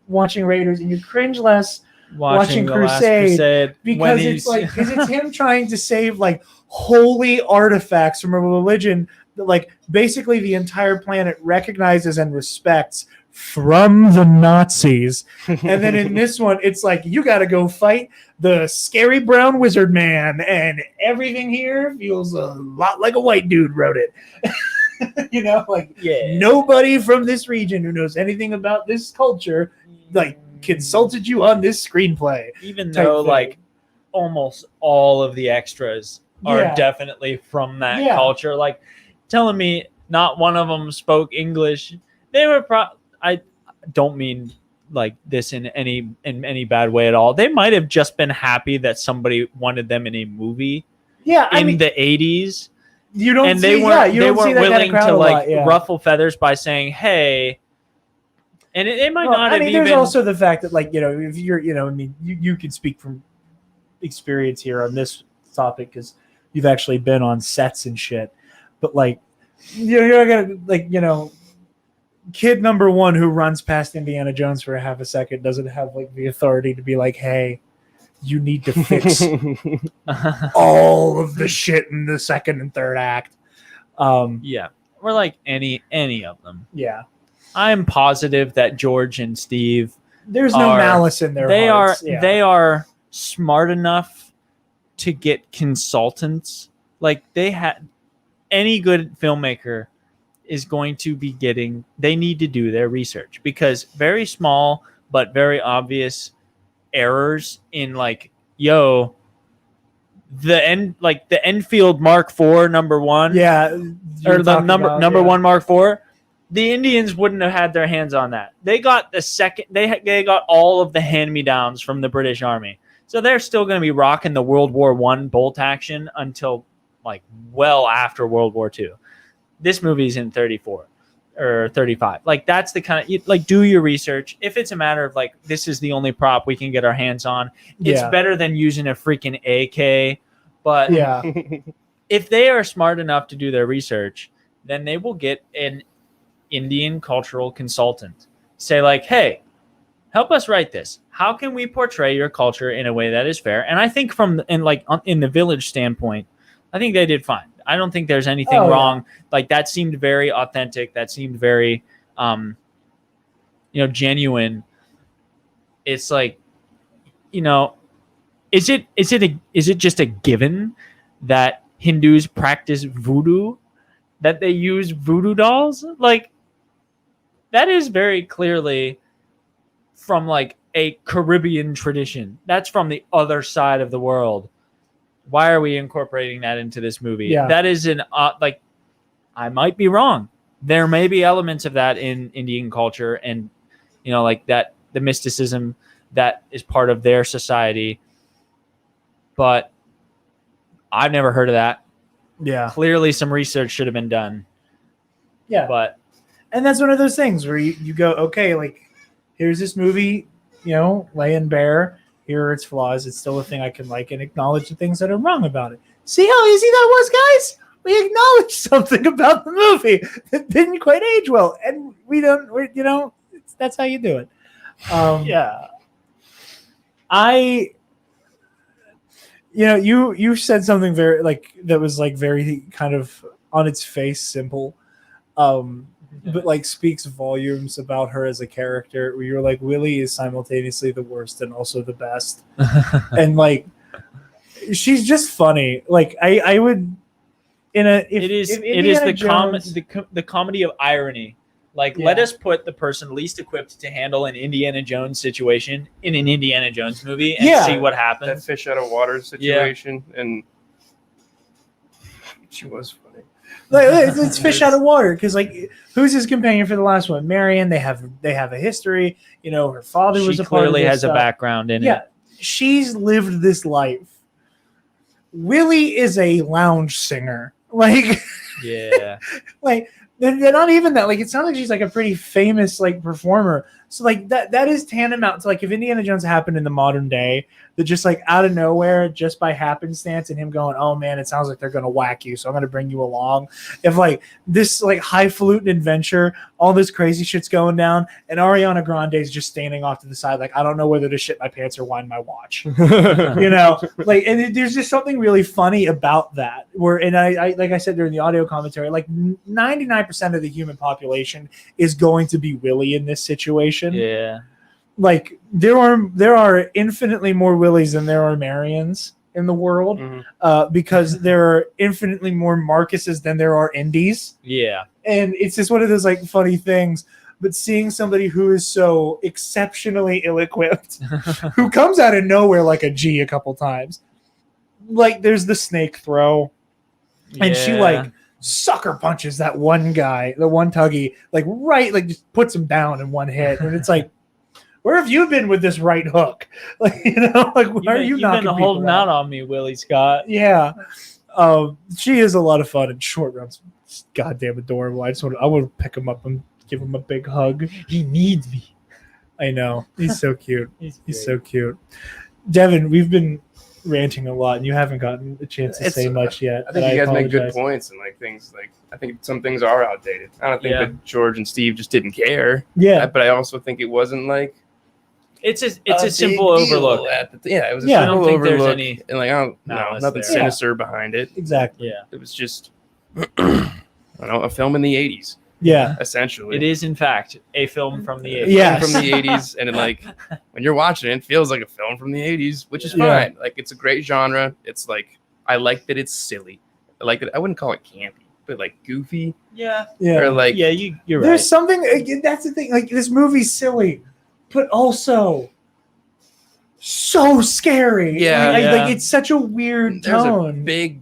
S2: watching Raiders and you cringe less watching Crusade because it's him trying to save holy artifacts from a religion that basically the entire planet recognizes and respects from the Nazis. And then in this one, it's you got to go fight the scary brown wizard man, and everything here feels a lot like a white dude wrote it. Nobody from this region who knows anything about this culture consulted you on this screenplay.
S4: Even though almost all of the extras are definitely from that culture. Telling me not one of them spoke English. They were I don't mean this in any bad way at all. They might have just been happy that somebody wanted them in a movie.
S2: Yeah,
S4: in the 80s.
S2: You don't.
S4: And
S2: they weren't
S4: willing to ruffle feathers by saying, "Hey," and it might not.
S2: There's also the fact that if you're you can speak from experience here on this topic because you've actually been on sets and shit. But you're not gonna kid number one who runs past Indiana Jones for a half a second doesn't have the authority to be hey, you need to fix all of the shit in the second and third act.
S4: Or any of them.
S2: Yeah.
S4: I'm positive that George and Steve,
S2: there's no malice in their hearts.
S4: They are smart enough to get consultants Like any good filmmaker is going to be they need to do their research, because very small but very obvious errors in the Enfield Mark IV #1,
S2: Yeah,
S4: or the number one Mark IV, the Indians wouldn't have had their hands on that. They got the second. They got all of the hand-me-downs from the British Army, so they're still going to be rocking the World War I bolt action until well after World War II. This movie's in 34 or 35. That's the kind of do your research. If it's a matter of this is the only prop we can get our hands on, it's better than using a freaking AK. But
S2: yeah,
S4: if they are smart enough to do their research, then they will get an Indian cultural consultant. Say hey, help us write this. How can we portray your culture in a way that is fair? And I think in the Village standpoint, I think they did fine. I don't think there's anything wrong. That seemed very authentic. That seemed very, genuine. It's is it just a given that Hindus practice voodoo, that they use voodoo dolls? That is very clearly from a Caribbean tradition. That's from the other side of the world. Why are we incorporating that into this movie?
S2: Yeah.
S4: That is I might be wrong. There may be elements of that in Indian culture, and that the mysticism that is part of their society. But I've never heard of that.
S2: Yeah.
S4: Clearly some research should have been done.
S2: Yeah. And that's one of those things where you go, okay, here's this movie, laying bare. Here are its flaws. It's still a thing I can like, and acknowledge the things that are wrong about it. See how easy that was, guys? We acknowledged something about the movie that didn't quite age well, and that's how you do it.
S4: Yeah.
S2: You said something very that was very kind of on its face simple, but speaks volumes about her as a character. Where you're Willie is simultaneously the worst and also the best, and she's just funny. I would
S4: it is the comedy of irony. Let us put the person least equipped to handle an Indiana Jones situation in an Indiana Jones movie and see what happens.
S3: That fish out of water situation, and she was funny.
S2: It's fish out of water, because who's his companion for the last one? Marion. They have a history. Her father was a part of this
S4: has
S2: stuff.
S4: A background in it.
S2: Yeah, she's lived this life. Willie is a lounge singer.
S4: Yeah.
S2: They're not even that. It sounds like she's a pretty famous performer. So that is tantamount to if Indiana Jones happened in the modern day, that just out of nowhere, just by happenstance, and him going, oh man, it sounds like they're gonna whack you, so I'm gonna bring you along. If this highfalutin adventure, all this crazy shit's going down, and Ariana Grande's just standing off to the side, I don't know whether to shit my pants or wind my watch. And there's just something really funny about that. And I like I said during the audio commentary, 99% of the human population is going to be Willie in this situation.
S4: Yeah.
S2: There are infinitely more Willies than there are Marions in the world, because there are infinitely more Marcuses than there are Indies.
S4: Yeah.
S2: And it's just one of those funny things. But seeing somebody who is so exceptionally ill-equipped, who comes out of nowhere like a G a couple times, there's the snake throw, and she sucker punches that one guy, the one tuggy, just puts him down in one hit, and it's where have you been with this right hook? Why are you
S4: You've
S2: knocking
S4: been holding out on me, Willie Scott?
S2: Yeah. She is a lot of fun in short runs. Goddamn adorable. I want to pick him up and give him a big hug.
S4: He needs me.
S2: I know. He's so cute. He's so cute. Devin, we've been ranting a lot, and you haven't gotten a chance to say much yet.
S3: I think you guys make good points, and things I think some things are outdated. I don't think that George and Steve just didn't care.
S2: Yeah.
S3: But I also think it wasn't
S4: it's a simple overlook.
S3: It was a simple overlook.
S4: I don't think there's any
S3: and I don't know, nothing sinister behind it.
S2: Exactly.
S4: Yeah.
S3: It was just a film in the 80s.
S2: Yeah.
S3: Essentially.
S4: It is in fact a film from the 80s.
S2: Yeah.
S3: From the 80s, and when you're watching it feels like a film from the 80s, which is fine. It's a great genre. It's I like that it's silly. like it. I wouldn't call it campy, but like goofy.
S4: Yeah.
S3: Or like
S4: You're right.
S2: There's something. That's the thing. Like this movie's silly, but also so scary.
S3: Yeah.
S2: Like it's such a weird
S3: there's
S2: tone.
S3: a big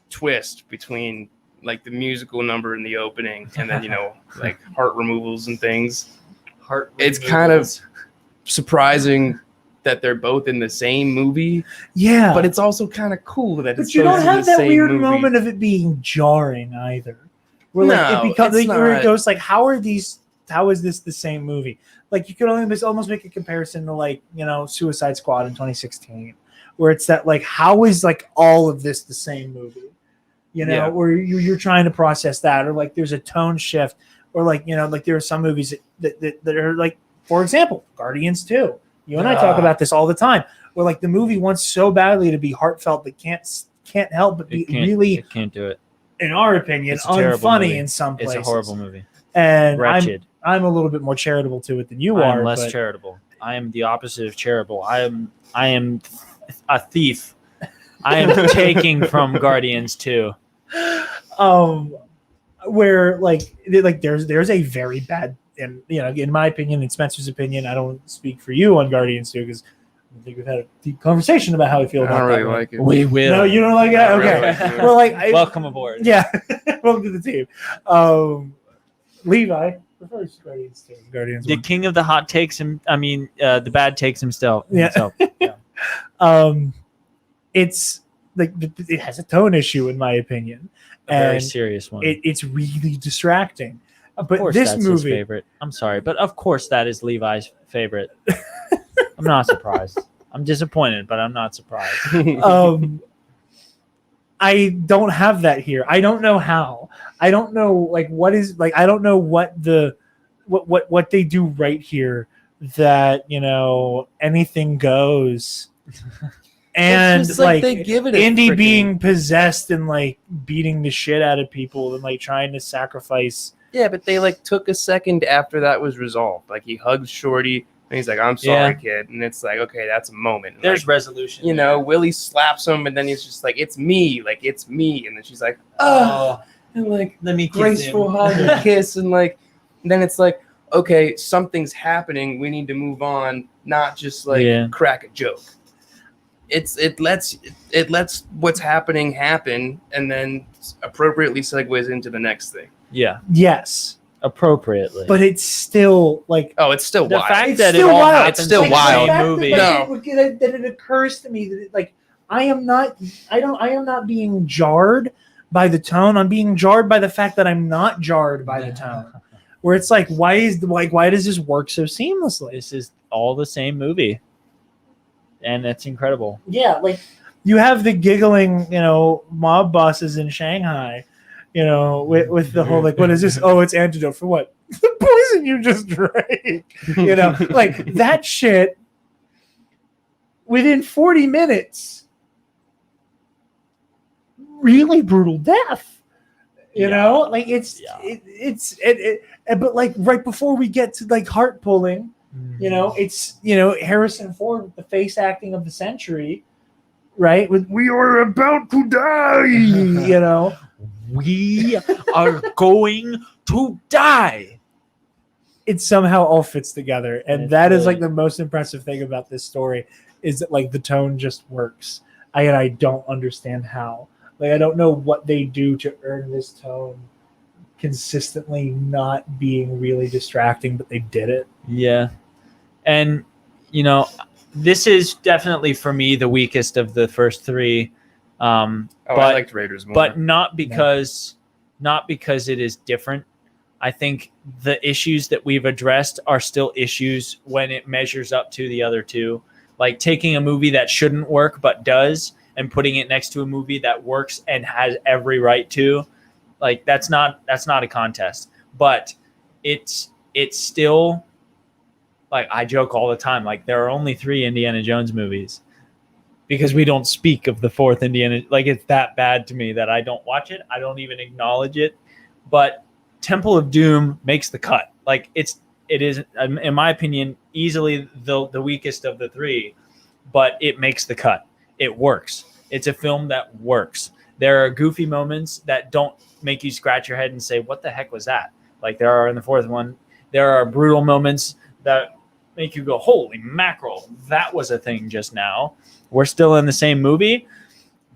S3: twist between like the musical number in the opening and then like heart removals and things. It's kind of surprising that they're both in the same movie.
S2: Yeah,
S3: But it's also kind of cool that
S2: but
S3: it's
S2: you don't
S3: both in
S2: have
S3: the
S2: that
S3: same
S2: weird
S3: movie.
S2: moment of it being jarring either. Where like
S3: No,
S2: it becomes
S3: it's
S2: like, where it
S3: not.
S2: goes like, how is this the same movie? Like you could almost make a comparison to like, Suicide Squad in 2016, where it's that like, how is like all of this the same movie?
S3: Yeah.
S2: Where you're trying to process that, or like there's a tone shift, or like, like there are some movies that are like, for example, Guardians 2. You and I talk about this all the time, where like the movie wants so badly to be heartfelt that can't help but be really,
S4: It can't do it.
S2: in our opinion,
S4: It's a terrible
S2: unfunny
S4: movie.
S2: in some places.
S4: It's a horrible movie.
S2: And
S4: Wretched.
S2: I'm a little bit more charitable to it than you
S4: I
S2: are.
S4: am less
S2: but
S4: charitable. I am the opposite of charitable. I am a thief. I am taking from Guardians 2.
S2: Where like there's a very bad, and in my opinion, in Spencer's opinion, I don't speak for you on Guardians 2 because I think we've had a deep conversation about how we feel
S3: I
S2: about
S3: don't really
S2: that.
S3: like it.
S4: We will.
S2: No, you don't like that?
S3: I don't
S2: Okay.
S3: really like it.
S2: Well, like
S4: Welcome aboard.
S2: yeah, welcome to the team. Levi prefers Guardians 2. Guardians
S4: The
S2: 1.
S4: king of the hot takes him. I mean, the bad takes himself.
S2: Yeah. It's like it has a tone issue in my opinion.
S4: A very
S2: And
S4: serious one.
S2: it's really distracting.
S4: Of
S2: but
S4: course,
S2: this
S4: that's
S2: movie-
S4: his favorite. I'm sorry, but of course that is Levi's favorite. I'm not surprised. I'm disappointed, but I'm not surprised.
S2: I don't have that here. I don't know how. I don't know what is I don't know what the what they do right here that anything goes. And
S3: It's just like they give it a
S2: Indy
S3: freaking-
S2: being possessed and beating the shit out of people and trying to sacrifice.
S3: Yeah, but they took a second after that was resolved. Like he hugs Shorty and he's like, "I'm sorry, kid," and it's like, okay, that's a moment. And,
S4: There's resolution.
S3: Willie slaps him, and then he's just like, "It's me," and then she's like,
S4: Oh,
S3: and
S4: let me kiss
S3: graceful
S4: him.
S3: hug and kiss, and then it's like, okay, something's happening. We need to move on, not just crack a joke. It lets what's happening happen, and then appropriately segues into the next thing.
S4: Yeah,
S2: Yes,
S4: appropriately.
S2: but it's still
S3: Oh, it's still
S4: the
S3: wild.
S4: fact
S2: It's
S4: that it
S2: still
S4: all
S2: wild.
S4: happens
S3: It's still
S4: in the
S3: wild.
S4: same
S2: The fact
S4: movie.
S3: No.
S2: that it occurs to me that I am not being jarred by the tone. I'm being jarred by the fact that I'm not jarred by the tone. Where it's why does this work so seamlessly?
S4: This is all the same movie, and it's incredible.
S2: Yeah, you have the giggling, mob bosses in Shanghai, with the whole what is this? Oh, it's antidote for what? The poison you just drank. That shit. Within 40 minutes, really brutal death. But right before we get to heart pulling, it's Harrison Ford with the face acting of the century, right? With "We are about to die,"
S4: We are going to die.
S2: It somehow all fits together, and
S4: It's
S2: that is
S4: brilliant.
S2: the most impressive thing about this story is that the tone just works. I don't understand how. I don't know what they do to earn this tone consistently not being really distracting, but they did it.
S4: Yeah. And, this is definitely for me the weakest of the first three.
S3: I
S4: But-
S3: liked Raiders more.
S4: But not because it is different. I think the issues that we've addressed are still issues when it measures up to the other two. Like taking a movie that shouldn't work but does and putting it next to a movie that works and has every right to, that's not a contest. But it's still, I joke all the time, there are only 3 Indiana Jones movies because we don't speak of the 4th Indiana. It's that bad to me that I don't watch it. I don't even acknowledge it. But Temple of Doom makes the cut. It is, in my opinion, easily the weakest of the 3, but it makes the cut. It works. It's a film that works. There are goofy moments that don't make you scratch your head and say, what the heck was that? Like there are in the fourth one. There are brutal moments that make you go, holy mackerel, that was a thing just now. We're still in the same movie,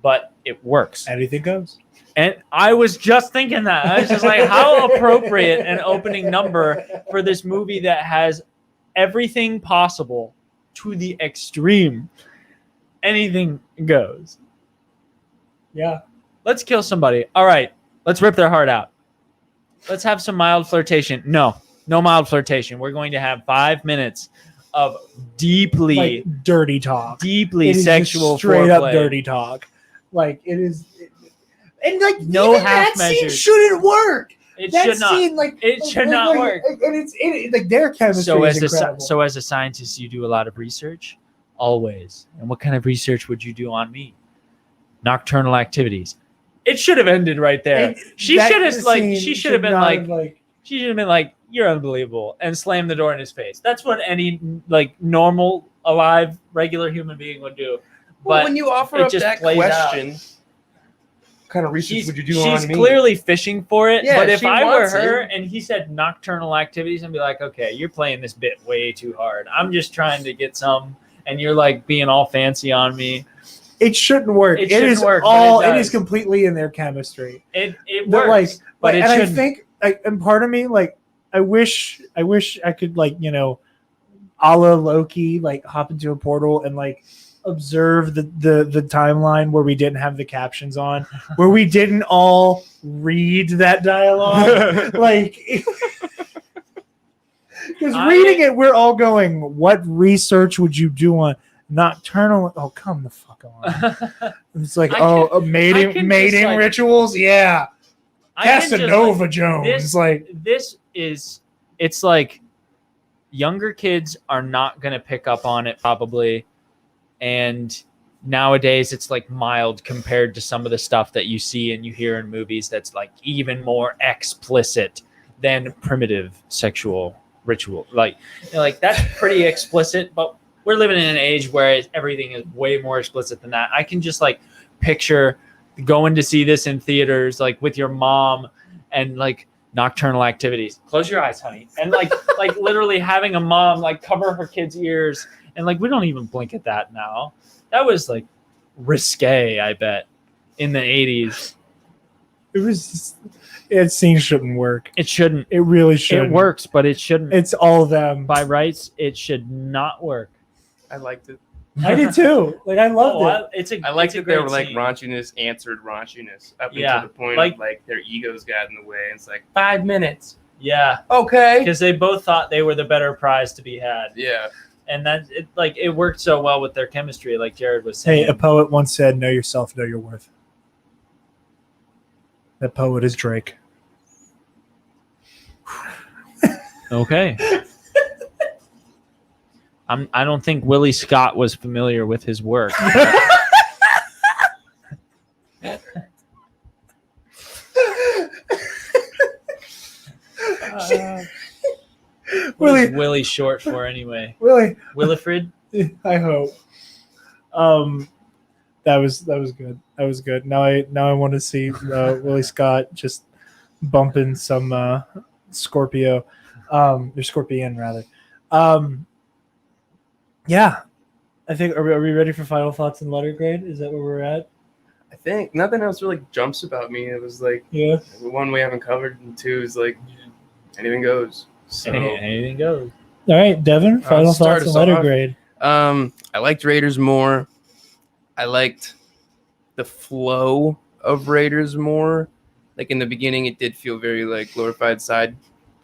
S4: but it works.
S2: Anything goes.
S4: And I was just thinking that. I was just like, how appropriate an opening number for this movie that has everything possible to the extreme. Anything goes.
S2: Yeah.
S4: Let's kill somebody. All right, let's rip their heart out. Let's have some mild flirtation. No mild flirtation. We're going to have 5 minutes of deeply
S2: like dirty talk.
S4: Deeply
S2: it is
S4: sexual
S2: straight
S4: foreplay.
S2: up dirty talk. Like it is. And like
S4: no
S2: even
S4: half
S2: that scene
S4: measures.
S2: shouldn't work.
S4: It
S2: that
S4: should not.
S2: Scene, like,
S4: it should not work.
S2: And it's like their chemistry is incredible.
S4: So as a scientist, you do a lot of research, always. And what kind of research would you do on me? Nocturnal activities. It should have ended right there.
S2: And
S4: She
S2: that
S4: should have
S2: scene
S4: she should have been
S2: not
S4: like she should have been like, you're unbelievable, and slammed the door in his face. That's what any like normal, alive, regular human being would do.
S3: Well,
S4: But
S3: when you offer
S4: it
S3: up
S4: just
S3: that
S4: plays
S3: question,
S4: out.
S3: what kind of research would you do on
S4: She's
S3: me?
S4: clearly fishing for it.
S3: Yeah,
S4: but if
S3: she
S4: I were
S3: wants
S4: her
S3: it.
S4: and he said nocturnal activities, I'd be like, okay, you're playing this bit way too hard. I'm just trying to get some, and you're like being all fancy on me.
S2: It shouldn't work.
S4: It
S2: It
S4: shouldn't
S2: is
S4: work, but
S2: all.
S4: it
S2: It
S4: does.
S2: is completely in their chemistry.
S4: It
S2: But,
S4: works, but it
S2: and I
S4: shouldn't.
S2: think, and part of me, like, I wish I could, like, you know, a la Loki, like, hop into a portal and like observe the timeline where we didn't have the captions on, where we didn't all read that dialogue, like. Because reading it, we're all going, what research would you do on nocturnal? Oh, come the fuck on. It's like, mating
S4: just, like-
S2: rituals? Yeah.
S4: I can just,
S2: Casanova
S4: like,
S2: Jones. Like,
S4: it's like younger kids are not going to pick up on it probably. And nowadays it's like mild compared to some of the stuff that you see and you hear in movies that's like even more explicit than primitive sexual ritual. Like that's pretty explicit, but we're living in an age where everything is way more explicit than that. I can just like picture going to see this in theaters, like with your mom and like nocturnal activities. Close your eyes, honey. And like literally having a mom like cover her kids' ears. And like, we don't even blink at that now. That was like risque, I bet, in the 80s.
S2: it was, it scene shouldn't work.
S4: It shouldn't.
S2: It really shouldn't.
S4: It works, but it shouldn't.
S2: It's all them.
S4: By rights, it should not work.
S3: I liked it.
S2: I did too. Like, I loved it.
S3: I liked that they were like
S4: scene.
S3: raunchiness answered raunchiness up
S4: Yeah,
S3: until the point
S4: like-
S3: of like their egos got in the way. It's like 5 minutes.
S4: Yeah,
S3: Okay.
S4: because they both thought they were the better prize to be had,
S3: Yeah.
S4: and that it worked so well with their chemistry, like Jarod was
S2: Hey,
S4: saying.
S2: a poet once said, know yourself, know your worth. That poet is Drake.
S4: Okay. I don't think Willie Scott was familiar with his work. What
S2: Willie,
S4: is Willie short for anyway?
S2: Willie,
S4: Willifred?
S2: I hope. That was good. That was good. Now I want to see Willie Scott just bumping some Scorpio, or Scorpion rather. Yeah, I think are we ready for final thoughts and letter grade? Is that where we're at?
S3: I think nothing else really jumps about me. It was like
S2: Yeah.
S3: one we haven't covered, and two is like anything goes. So
S4: Anything goes.
S2: All right, Devin. Final
S3: start
S2: thoughts and
S3: us
S2: letter
S3: off.
S2: grade.
S3: I liked Raiders more. I liked the flow of Raiders more. Like in the beginning, it did feel very like glorified side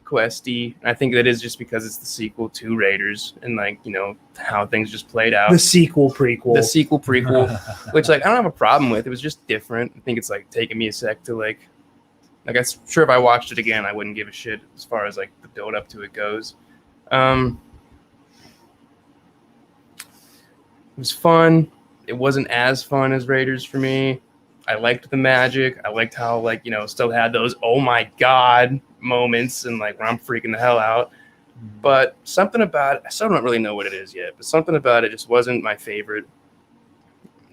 S3: questy. I think that is just because it's the sequel to Raiders and like, you know, how things just played out.
S2: The sequel prequel.
S3: The sequel prequel, which like I don't have a problem with. It was just different. I think it's like taking me a sec to like I'm sure if I watched it again, I wouldn't give a shit as far as like the build up to it goes. It was fun. It wasn't as fun as Raiders for me. I liked the magic. I liked how like, you know, still had those oh my god moments and like where I'm freaking the hell out. But something about it, I still don't really know what it is yet, but something about it just wasn't my favorite.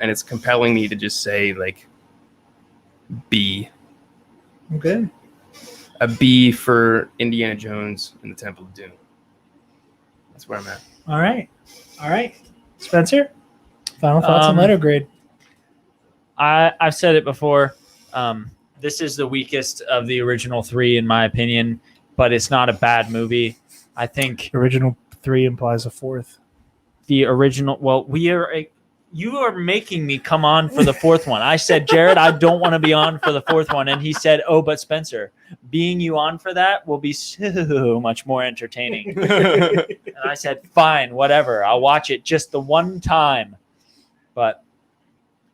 S3: And it's compelling me to just say like B.
S2: Okay.
S3: A B for Indiana Jones and the Temple of Doom. That's where I'm at.
S2: All right. Spencer, final thoughts on letter grade.
S4: I've said it before. This is the weakest of the original three, in my opinion, but it's not a bad movie. I think
S2: Original 3 implies a 4th.
S4: the original. Well, you are making me come on for the fourth one. I said, Jarod, I don't want to be on for the fourth one, and he said, oh, but Spencer, being you on for that will be so much more entertaining. And I said, fine, whatever. I'll watch it just the one time. But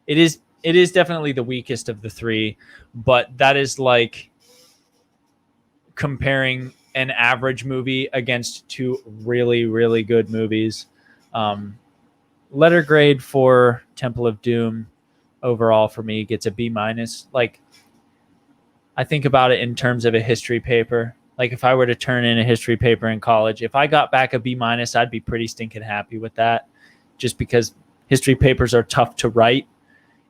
S4: it is definitely the weakest of the three, but that is like comparing an average movie against two really, really good movies. Letter grade for Temple of Doom overall for me gets a B-. Like, I think about it in terms of a history paper. Like, if I were to turn in a history paper in college, if I got back a B-, I'd be pretty stinking happy with that, just because history papers are tough to write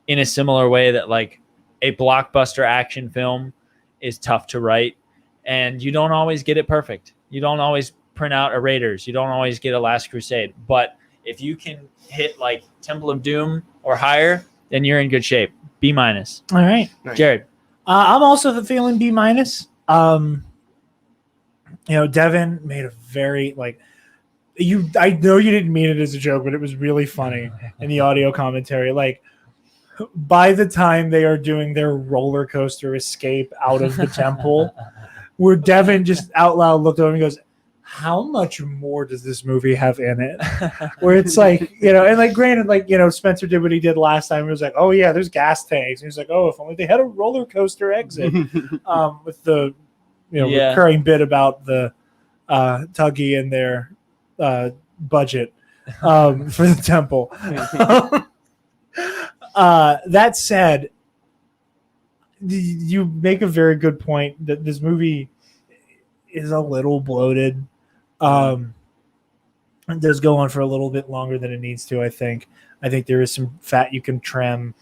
S4: in a similar way that like a blockbuster action film is tough to write, and you don't always get it perfect. You don't always print out a Raiders. You don't always get a Last Crusade. But if you can hit like Temple of Doom or higher, then you're in good shape. B-.
S2: All right.
S3: Nice.
S4: Jarod.
S2: I'm also feeling B-. Devin made a very I know you didn't mean it as a joke, but it was really funny in the audio commentary. Like, by the time they are doing their roller coaster escape out of the temple, where Devin just out loud looked over and goes, how much more does this movie have in it? Where it's like, and like granted, Spencer did what he did last time. He was like, oh yeah, there's gas tanks. And he was like, oh, if only they had a roller coaster exit, with the recurring bit about the Tuggy and their budget for the temple. That said, you make a very good point that this movie is a little bloated. It does go on for a little bit longer than it needs to. I think there is some fat you can trim.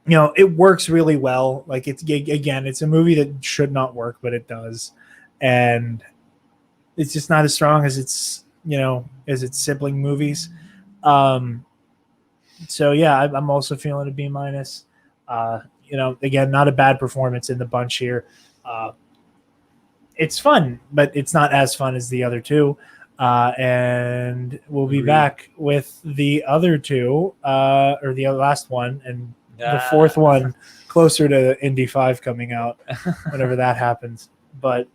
S2: It works really well. Like, it's a movie that should not work, but it does, and it's just not as strong as its sibling movies. So yeah, I'm also feeling a B-. Again, not a bad performance in the bunch here. It's fun, but it's not as fun as the other two. And we'll be back with the other two, or the last one, and the fourth one closer to Indy 5 coming out whenever that happens. But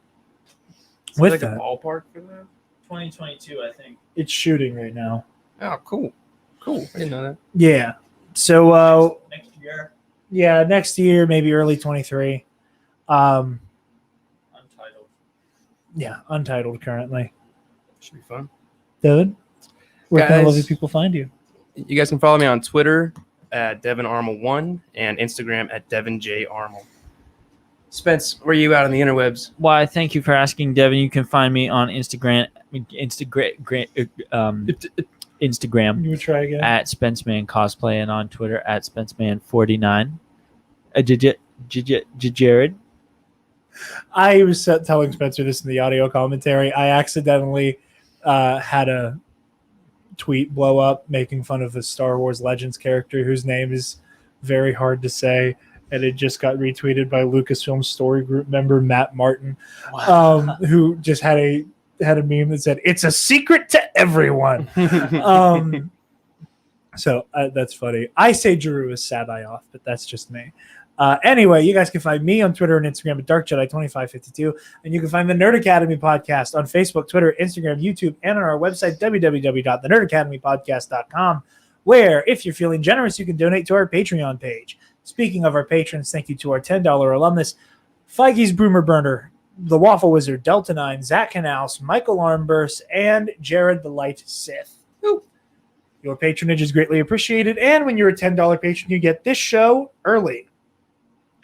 S2: with
S3: like
S2: that,
S3: a ballpark for that?
S4: 2022, I think.
S2: it's shooting right now.
S3: Oh, cool. I didn't know that.
S2: Yeah. So
S4: Next year.
S2: yeah, next year, maybe early 23.
S4: Untitled.
S2: Yeah, Untitled currently.
S3: Should be fun.
S2: Devin, where can
S3: Guys,
S2: lovely people find you?
S3: You guys can follow me on Twitter at DevinArmel1 and Instagram at DevinJArmel. Spence, where are you out on the interwebs?
S4: Why, thank you for asking, Devin. You can find me on Instagram
S2: You would try again.
S4: at SpenceMan Cosplay, and on Twitter at SpenceMan49. Jarod.
S2: I was telling Spencer this in the audio commentary. I accidentally had a tweet blow up making fun of the Star Wars Legends character whose name is very hard to say, and it just got retweeted by Lucasfilm Story Group member Matt Martin, who just had a meme that said, "It's a secret to everyone." So that's funny. I say Jarod is Sabai off, but that's just me. Anyway, you guys can find me on Twitter and Instagram at DarkJedi2552, and you can find the Nerd Academy podcast on Facebook, Twitter, Instagram, YouTube, and on our website, www.thenerdacademypodcast.com, where, if you're feeling generous, you can donate to our Patreon page. Speaking of our patrons, thank you to our $10 alumnus, Feige's Boomer Burner, The Waffle Wizard, Delta 9, Zach Canals, Michael Armburst, and Jarod the Light Sith. Ooh. Your patronage is greatly appreciated, and when you're a $10 patron, you get this show early.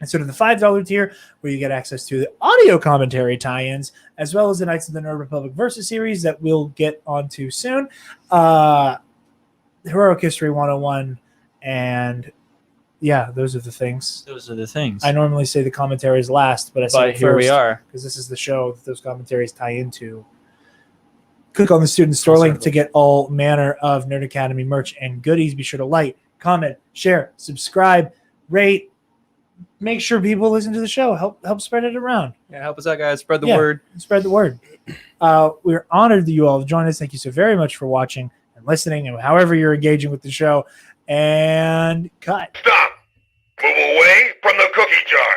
S2: Instead of the $5 tier, where you get access to the audio commentary tie-ins, as well as the Knights of the Nerd Republic Versus series that we'll get onto soon, Heroic History 101, and yeah, those are the things.
S4: Those are the things.
S2: I normally say the commentaries last, but I said
S4: But
S2: it
S4: here we
S2: first
S4: are.
S2: because this is the show that those commentaries tie into. Click on the student store link to get all manner of Nerd Academy merch and goodies. Be sure to like, comment, share, subscribe, rate. Make sure people listen to the show. Help spread it around.
S3: Yeah, help us out, guys. Spread the word.
S2: Spread the word. We're honored that you all have joined us. Thank you so very much for watching and listening, and however you're engaging with the show. And cut.
S5: Stop! Move away from the cookie jar.